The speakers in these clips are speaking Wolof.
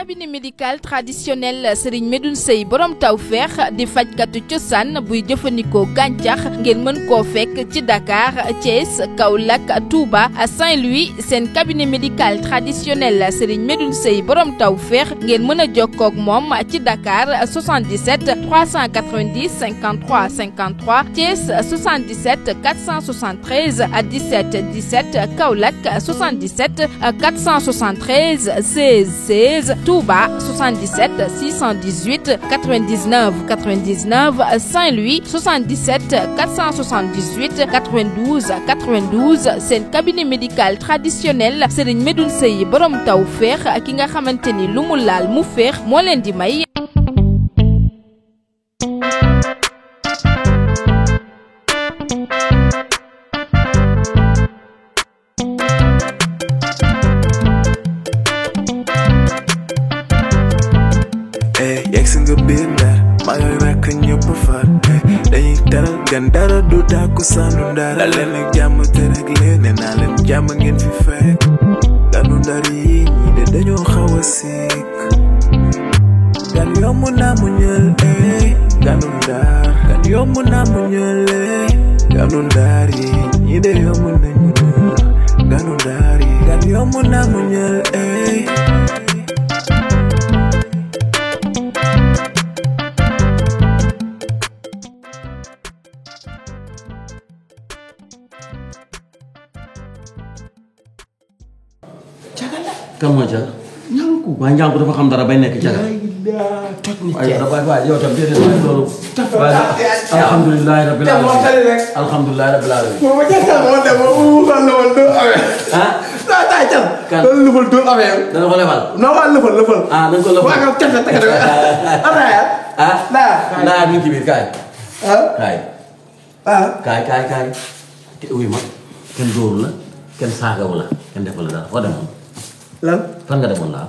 cabinet médical traditionnel Serigne Medoune Seye borom tawfeex di fajkatu cosaan buy jëfandikoo gàncax ngeen mën koo fekk ci Dakar Thiès Kaolack Touba Saint-Louis seen cabinet médical traditionnel Serigne Medoune Seye borom tawfeex ngeen mën a jokkoo ak moom ci Dakar 77 390 53 53 Thiès 77 473 17 17 Kaolack 77 473 16 16 Touba 77 618 99 99 Saint-Louis 77 478 92 92 seen cabinet médical traditionnel Serigne Medoune Seye borom tawfeex ki nga xamante ni lu mu laal mu féex moo leen di may. Gandara du taku sanu ndara leen ak jàmm te rek leen nee naa leen jàmm ngeen fi fekk ganu ndar yi ñi de dañoo xaw a sikk gan yomb naa mu ñël ganu ndar gan yomb naa mu ñël ganu ndar yi ñi de yomb nañu ganu ndar yi gan yomb naa mu ñël kan mooy Jaga. ñànku waaye ñànku dafa xam dara bay nekk Jaga. toj ni waaye yow tam déedéet waaye loolu. alhamdulilah rabbil alamin alhamdulilah rabbil alamin. ma jàkkaar moo dem ma lëfal doo amee. ah. daa taay can. kan loolu lëfal doo amee. dana ko lebal. non waa lëfal. ah dañ ko lëfal. waa nga teg teg ataaya. ah ndaa mi ngi ci biir kaay. ah. kaay. te uy ma kenn dóoru la kenn saagawu la kenn defal la dara foo demoon. lan fan nga demoon laa.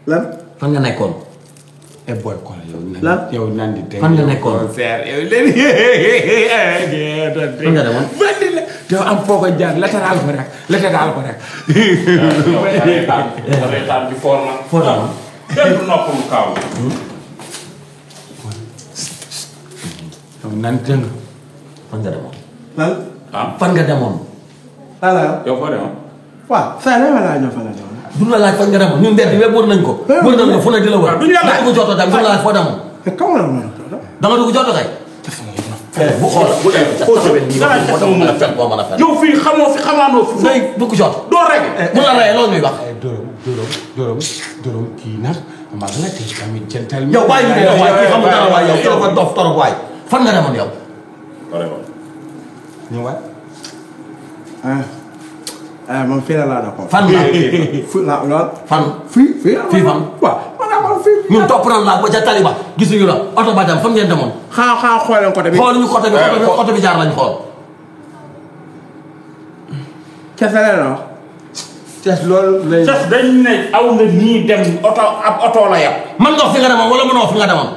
lan fan nga nekkoon. boy ko yow. lan yow nan di teg fan nga nekkoon. yow léegi. fan nga demoon. bandi la. yow am foo ko jaar latéral ko rek. reetaan bi foor na. foo demoon. kenn du noppalu kaaw. yow nan dëng. fan nga demoon. lan. fan nga demoon. alors. yow foo demoon. waaw saa ne ma laa ñëw fa la ñëw. duñ la laaj fan nga demoon ñun mbedd bi wër nañ ko. wër nañ ko fu ne di la wër. duñ la laaj dugg jotto tam duñ la laaj foo demoon. kaw la ma da nga dugg jotto kay. bu xool bu dee mën a fen boo mën a fen. yow fii xamoo fi xamaanoo fi. ngay dugg jotto. doo rek. bu la reyee loolu ñuy wax. dërëm kii nag mag la te tamit jantal. yow bàyyi ñu ne waaye kii xamul dara waaye yow kii dafa dof torop waay fan nga demoon yow. ñu waay. man fii la laa d'accord. fan la. fii la lool. fan. fii fan. waaw man daa ma fii. ñun topp nañ la ba ca taliba gisuñu la oto ba dem fan ngeen demoon. xaa xooleen côté bi. xooluñu côté bi côté bi jaar lañ xool. Cees la wax. Cees loolu lay. Cees dañ ne aw nga nii dem ab oto la yab. man nga fi nga demoon wala mënoo fi nga demoon.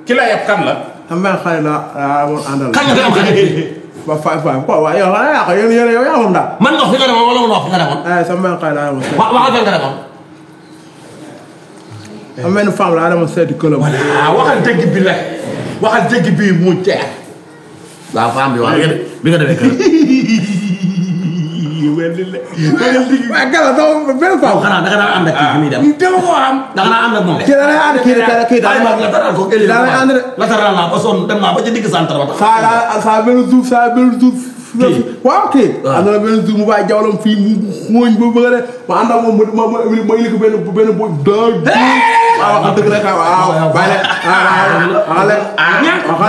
ki la yab kan la. xam nga xale la amoon àndal. kañ nga fi am xarit bi. ba fa waaw yow xanaa yaa ko yow yaa moom daal. man nga fi nga demoon wala mënoo fi nga demoon. sama xale la amoon. waxal fan nga demoon. am benn femme la amoon seeti këlam. voilà waxal dëgg bi la waxal dëgg bi mu jeex. waaw femme bi waaw bi nga demee kër. waaw gala dama benn femme. xanaa da nga daan ànd ak kii bi muy dem. dama ko am. da nga daan ànd ak moom de. kii da lay ànd kii daal ma latéral ko élire da lay ànd de. latéral naa ba sonn dem naa ba ca digg centre ba tax. saa benn suuf waaw kii. am na benn suuf mu bàyyi jawlam fii mu xooñ ba bëgg a ma ànd ak moom ma indi ko benn bo waaw dëgg la waaw bàyyi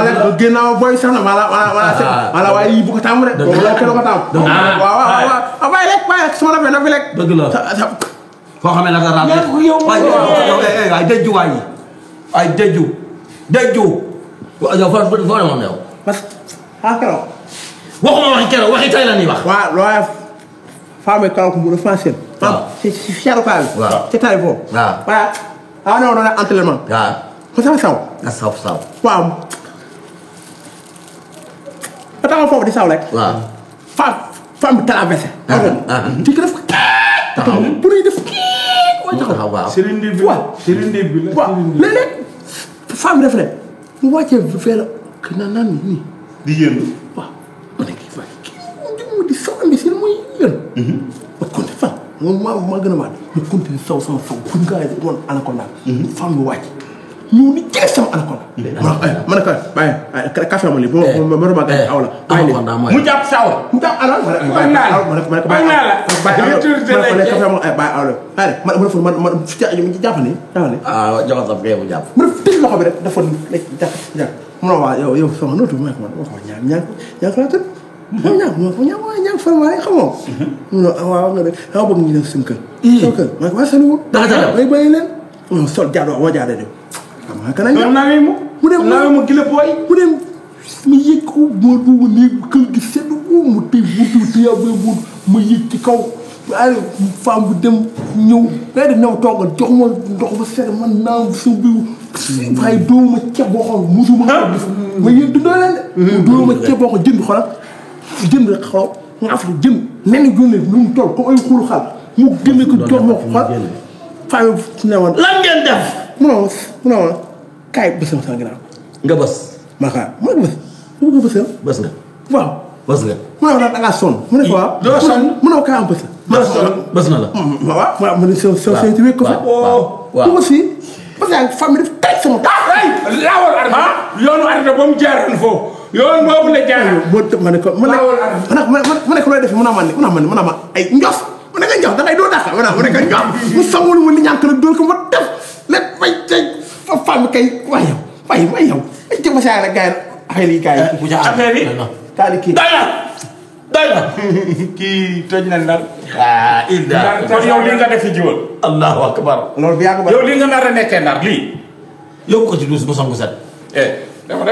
leen ginnaaw boy sax na wala waaye yi bu ko tàmm rek wala kenn ko tàmm waaw bàyyi rek sama la fe na fi rek dëgg la foo xamee latéral waay dëjju waay yi ay dëjju yow foo demoon yow parce que waxuma waxi keroog waxi tey la ñuy wax. waaw looy femme kaw ko mu ne français. waaw ci Cheikh Fall. waaw ci tali foofu. waaw waaw. ah non non entraînement. waaw. ko sama saw. nga saw. waaw. ba taxaw foofu di saw rek. waaw. femme bi traversé. ci ko def. taxaw bu ñuy def mu taxaw waaw. Serigne Ndéb bi la Serigne Ndéb bi la. waaw léeg-léeg femme def ne mu wàccee fee la que naan nii. di yëndu. waaw ma ne kii mu di saw am si muy yën. ma compté fan moom maa gën a waat mu compté saw sama faw pour nga yi doon anaconda. femme bi wàcc ñëw ni jege sama anaconda. ma ne ko bàyyi café ma lii ma ma gën aw la. bàyyi mu jàpp saw. mu jàpp alal ma ne ko bàyyi ma jàpp ni ah jox sa fee mu jàpp. mu def tëj loxo bi rek dafa nekk jàpp mu ne waaw yow soxna noo tudd ma ne ko wax ma ñaan laa tudd ñaan faramaare xamoo mu ne waaw nga de xaw bëgg ñu def suñu kër sama kër ma ne ko waa saniwul lay bàyyi leen non sol jaadoo moo jaadee dem xam nga kana mu dem mu gila booy mu dem mu yëg ko moo duuma néeg kër gi sedd mu tëj buntu tiya ba bunt ma yëg ci kaw ay femme bu dem ñëw day def ñëw toogal jox ma ndox ba sedd man naan su biu waaye dooma ceeb boo xam musuma ma yëg du doy leen de dooma ceeb boo xam jënd xoolal jënd rek xaw nga fa jënd nen jónne lu mu toll comme ay xuuru xal mu génne ko jox ma ko xool femme ne woon lan ngeen def. mu ne woon kaay bësam sama ginnaaw nga bës. ma xaar ma bës bu ko bësal bës nga. waaw bës nga. mu ne woon da ngaa sonn mu ne ko waaw doo sonn mu ne ko kaay am bës bës na la. waaw ma ne sa ci wékk ko fa bu ko si parce que femme def teg sama laawal arrêté yoonu arrêté ba mu jaaroon foofu yoon boobu la jaaroon. ma ne ko ma ne ko looy def mu naa ma ay njof ma ne nga njof da ngay doo dàqa ma ne ko njof mu sangul ma li ñàkk la dóor ko ma def lépp may tey femme kay waaye yow ay jëma saa rek gars yi affaire yi gars yi affaire yi kaali kii doy na. kii toj na ndar. Ida. kon yow li nga def fi jiwal. allahu akbar. loolu bi yàgg ba yow li nga nar a nekkee ndar lii. yóbbu ko ci duus mu sangu set. dama.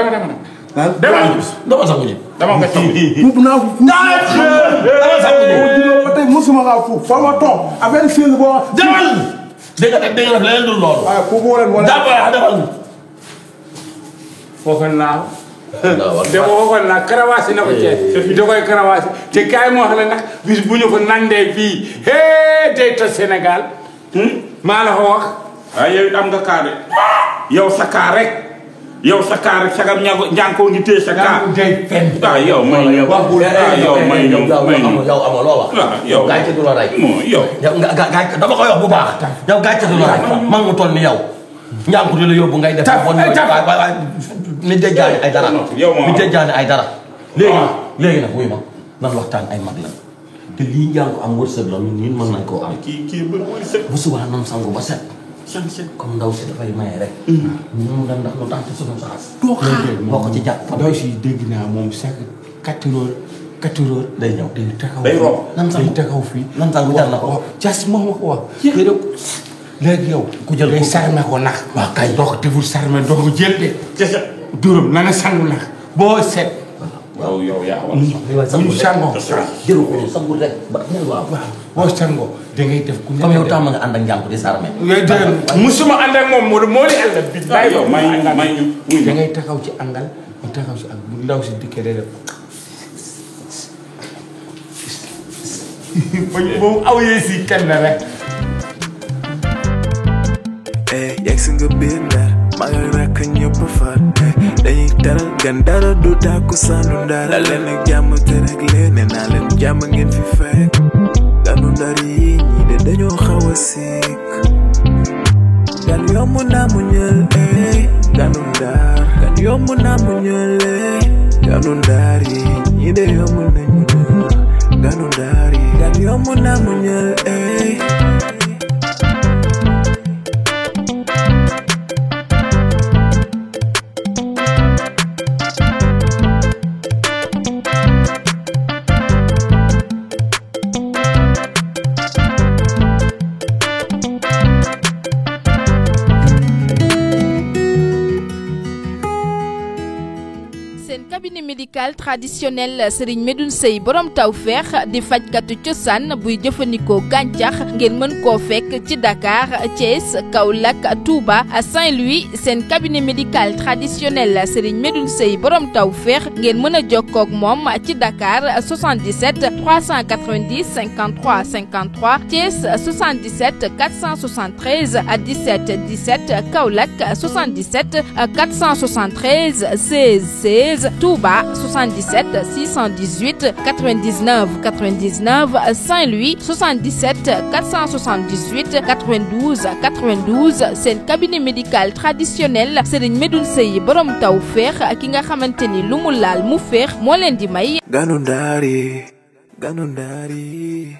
dama sangu ji. dama nga sangu ji. buubu naa dama sangu ji. ba tey mosuma xaw foofu fa ma toog affaire séeréer boo demal. dégg nga def leneen dul loolu. waaye foofu moo leen demal. foofu naa dama waxoon naa karawaasi na ko Thiès da koy karawaasi te kaay moo xam ne nag bis bu ñu ko nandee fii day toj Sénégal maa la ko wax waaye yow it am nga kaa de yow sa kaa rek sagam ñànkoo ngi téye sa kaa yow may ñëw yow may ñëw yow amoo loo wax yow gàcce du la rey yow gàcce dama koy wax bu baax yow gàcce du la rey man mu toll ni yow ñànku di la yóbbu ngay def nit de jaani ay dara nit de jaani ay dara léegi nag wuy ma nan waxtaan ay mag la te lii njànku am wërsëg la ñun mën nañ koo am kii bu subaa nan sangu ba set comme ndaw si dafay maye rek ñu dem ndax lu tax ci suñu saxas doo xaar boo ko ci jàpp doy si dégg naa moom chaque 4 heures day ñëw day taxaw day romb nan sangu day taxaw fii nan sangu jar na ko cas moo ma ko wax léegi yow ku jël day sarme ko nax waaw kay doo ko deful sarme doo ko jël de duram na nga sangu nax boo set waaw yow yaa war a ñu sangoo jëru ko sangu rek ba waaw boo sangoo da ngay def ku comme yow tàmm nga ànd ak njànku di sarme musuma ànd ak moom moo di ànd bi bàyyi yow may ñu da ngay taxaw ci àngal mu taxaw ci ak bu ndaw si dikkee day def moom aw yee si kenn rek yegg si nga biir ndar maa ngi rakk ñëpp far dañuy taral gan dara du tàkku sandu ndar la leen ak jàmm te rek leen nee naa leen jàmm ngeen fi fekk ganu ndar yi ñii de dañoo xaw a sikk gan yomb naa mu ñël ganu ndar gan yomb naa mu ñël ganu ndar yi ñii de yomb nañu ñël ganu ndar yi gan yomb naa mu ñël médical traditionnel Serigne Medoune Seye borom tawfeex di fajkatu cosaan buy jëfandikoo gàncax ngeen mën koo fekk ci Dakar Thiès Kaolack Touba Saint-Louis seen cabinet médical traditionnel Serigne Medoune Seye borom tawfeex ngeen mën a jokkoo ak moom ci Dakar 77 390 53 53 Thiès 77 473 17 17 Kaolack 77 473 16 16 Touba 77 618 99 99 Saint-Louis 77 478 92 92 seen cabinet médical traditionnel Serigne Medoune Seye borom tawfeex ki nga xamante ni lu mu laal mu féex moo leen di may. Ganu Ndari